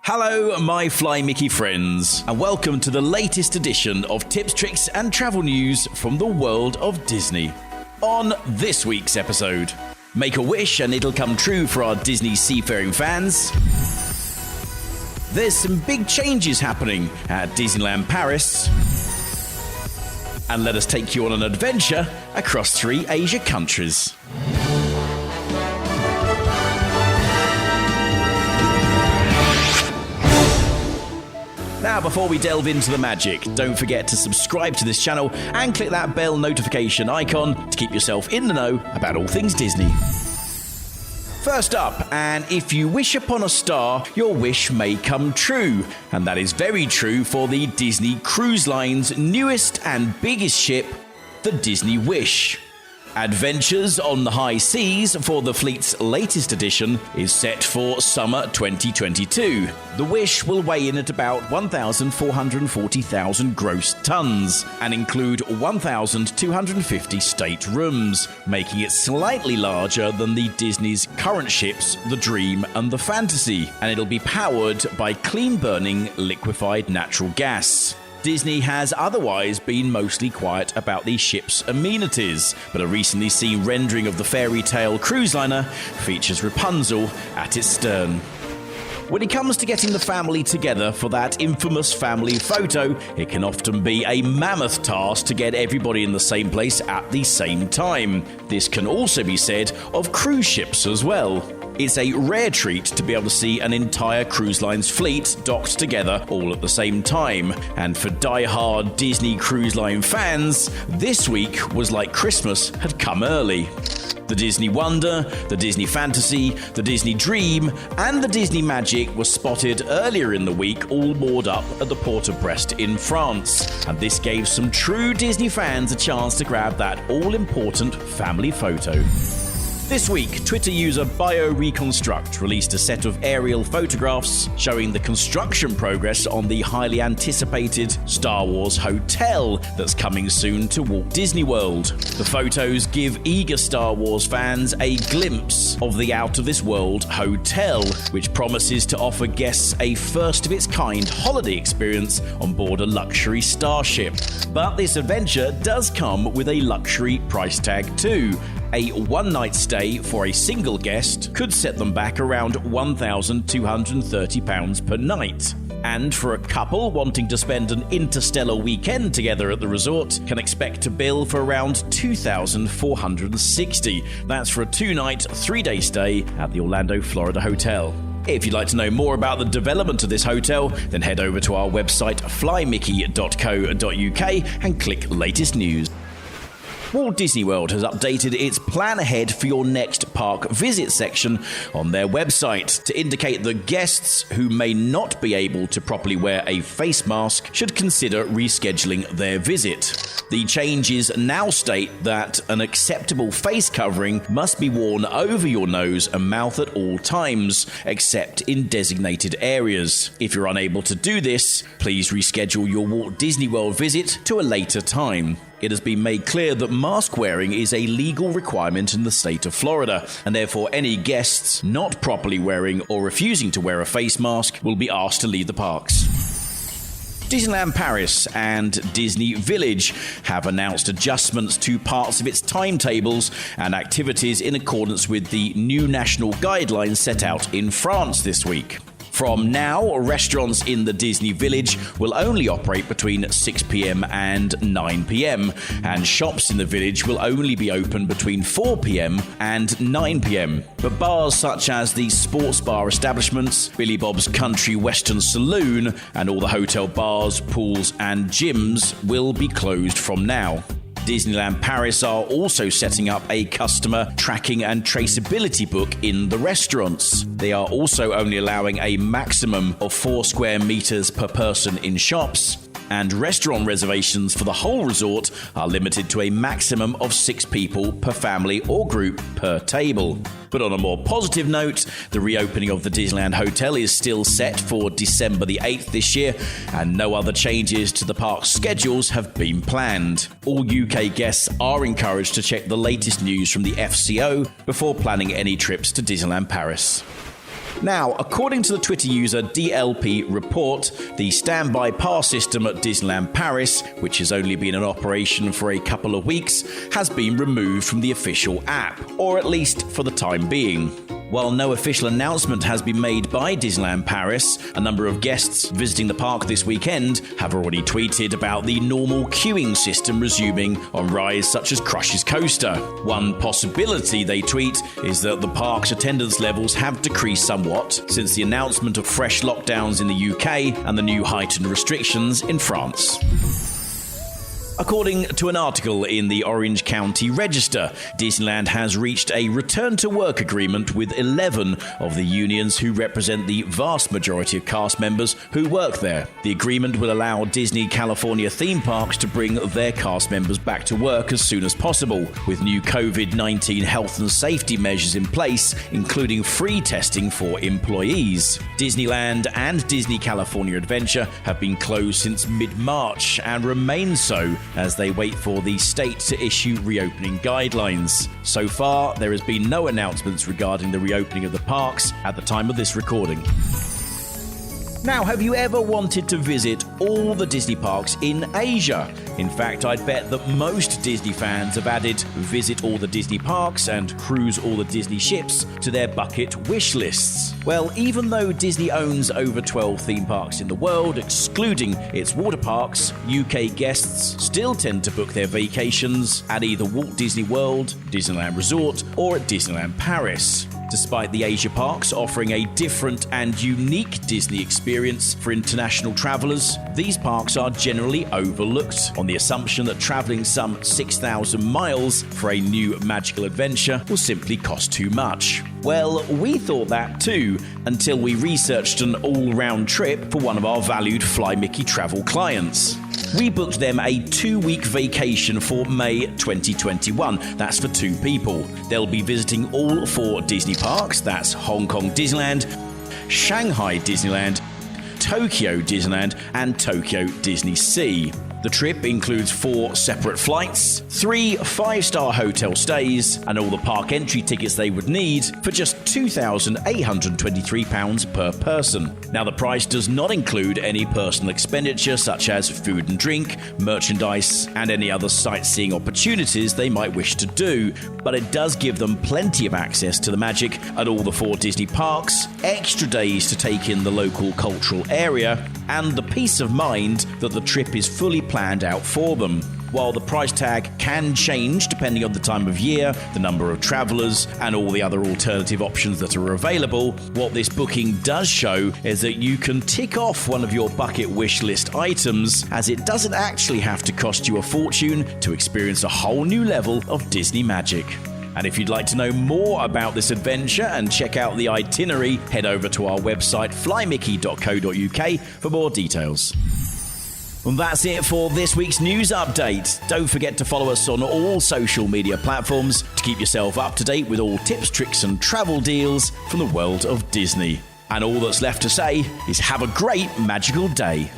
Hello, my Fly Mickey friends, and welcome to the latest edition of Tips, Tricks, and Travel News from the world of Disney. On this week's episode, make a wish and it'll come true for our Disney seafaring fans. There's some big changes happening at Disneyland Paris. And let us take you on an adventure across 3 Asia countries. Now, before we delve into the magic, don't forget to subscribe to this channel and click that bell notification icon to keep yourself in the know about all things Disney. First up, and if you wish upon a star, your wish may come true. And that is very true for the Disney Cruise Line's newest and biggest ship, the Disney Wish. Adventures on the High Seas for the fleet's latest edition is set for summer 2022. The Wish will weigh in at about 1,440,000 gross tons and include 1,250 staterooms, making it slightly larger than the Disney's current ships, the Dream and the Fantasy, and it'll be powered by clean-burning liquefied natural gas. Disney has otherwise been mostly quiet about the ship's amenities, but a recently seen rendering of the fairy tale cruise liner features Rapunzel at its stern. When it comes to getting the family together for that infamous family photo, it can often be a mammoth task to get everybody in the same place at the same time. This can also be said of cruise ships as well. It's a rare treat to be able to see an entire cruise line's fleet docked together all at the same time. And for die-hard Disney Cruise Line fans, this week was like Christmas had come early. The Disney Wonder, the Disney Fantasy, the Disney Dream, and the Disney Magic were spotted earlier in the week all moored up at the port of Brest in France. And this gave some true Disney fans a chance to grab that all-important family photo. This week, Twitter user BioReconstruct released a set of aerial photographs showing the construction progress on the highly anticipated Star Wars hotel that's coming soon to Walt Disney World. The photos give eager Star Wars fans a glimpse of the out-of-this-world hotel, which promises to offer guests a first-of-its-kind holiday experience on board a luxury starship. But this adventure does come with a luxury price tag too. A one-night stay for a single guest could set them back around £1,230 per night. And for a couple wanting to spend an interstellar weekend together at the resort can expect to bill for around $2,460. That's for a 2-night, 3-day stay at the Orlando, Florida hotel. If you'd like to know more about the development of this hotel, then head over to our website flymickey.co.uk and click latest news. Walt Disney World has updated its plan ahead for your next park visit section on their website to indicate that guests who may not be able to properly wear a face mask should consider rescheduling their visit. The changes now state that an acceptable face covering must be worn over your nose and mouth at all times, except in designated areas. If you're unable to do this, please reschedule your Walt Disney World visit to a later time. It has been made clear that mask wearing is a legal requirement in the state of Florida, and therefore any guests not properly wearing or refusing to wear a face mask will be asked to leave the parks. Disneyland Paris and Disney Village have announced adjustments to parts of its timetables and activities in accordance with the new national guidelines set out in France this week. From now, restaurants in the Disney Village will only operate between 6 p.m. and 9 p.m, and shops in the village will only be open between 4 p.m. and 9 p.m. But bars such as the sports bar establishments, Billy Bob's Country Western Saloon, and all the hotel bars, pools, and gyms will be closed from now. Disneyland Paris are also setting up a customer tracking and traceability book in the restaurants. They are also only allowing a maximum of 4 square meters per person in shops, and restaurant reservations for the whole resort are limited to a maximum of 6 people per family or group per table. But on a more positive note, the reopening of the Disneyland Hotel is still set for December the 8th this year, and no other changes to the park's schedules have been planned. All UK guests are encouraged to check the latest news from the FCO before planning any trips to Disneyland Paris. Now, according to the Twitter user DLP Report, the standby pass system at Disneyland Paris, which has only been in operation for a couple of weeks, has been removed from the official app, or at least for the time being. While no official announcement has been made by Disneyland Paris, a number of guests visiting the park this weekend have already tweeted about the normal queuing system resuming on rides such as Crush's Coaster. One possibility, they tweet, is that the park's attendance levels have decreased somewhat since the announcement of fresh lockdowns in the UK and the new heightened restrictions in France. According to an article in the Orange County Register, Disneyland has reached a return-to-work agreement with 11 of the unions who represent the vast majority of cast members who work there. The agreement will allow Disney California theme parks to bring their cast members back to work as soon as possible, with new COVID-19 health and safety measures in place, including free testing for employees. Disneyland and Disney California Adventure have been closed since mid-March and remain so as they wait for the state to issue reopening guidelines. So far, there has been no announcements regarding the reopening of the parks at the time of this recording. Now, have you ever wanted to visit all the Disney parks in Asia? In fact, I'd bet that most Disney fans have added visit all the Disney parks and cruise all the Disney ships to their bucket wish lists. Well, even though Disney owns over 12 theme parks in the world, excluding its water parks, UK guests still tend to book their vacations at either Walt Disney World, Disneyland Resort, or at Disneyland Paris. Despite the Asia parks offering a different and unique Disney experience for international travelers, these parks are generally overlooked on the assumption that traveling some 6,000 miles for a new magical adventure will simply cost too much. Well, we thought that too, until we researched an all-round trip for one of our valued Fly Mickey travel clients. We booked them a 2-week vacation for May 2021. That's for 2 people. They'll be visiting all 4 Disney parks. That's Hong Kong Disneyland, Shanghai Disneyland, Tokyo Disneyland, and Tokyo Disney Sea. The trip includes 4 separate flights, 3 5-star hotel stays, and all the park entry tickets they would need for just £2,823 per person. Now, the price does not include any personal expenditure such as food and drink, merchandise, and any other sightseeing opportunities they might wish to do, but it does give them plenty of access to the magic at all the 4 Disney parks, extra days to take in the local cultural area, and the peace of mind that the trip is fully planned out for them. While the price tag can change depending on the time of year, the number of travelers, and all the other alternative options that are available, what this booking does show is that you can tick off one of your bucket wish list items, as it doesn't actually have to cost you a fortune to experience a whole new level of Disney magic. And if you'd like to know more about this adventure and check out the itinerary, head over to our website flymickey.co.uk for more details. And that's it for this week's news update. Don't forget to follow us on all social media platforms to keep yourself up to date with all tips, tricks and travel deals from the world of Disney. And all that's left to say is have a great magical day.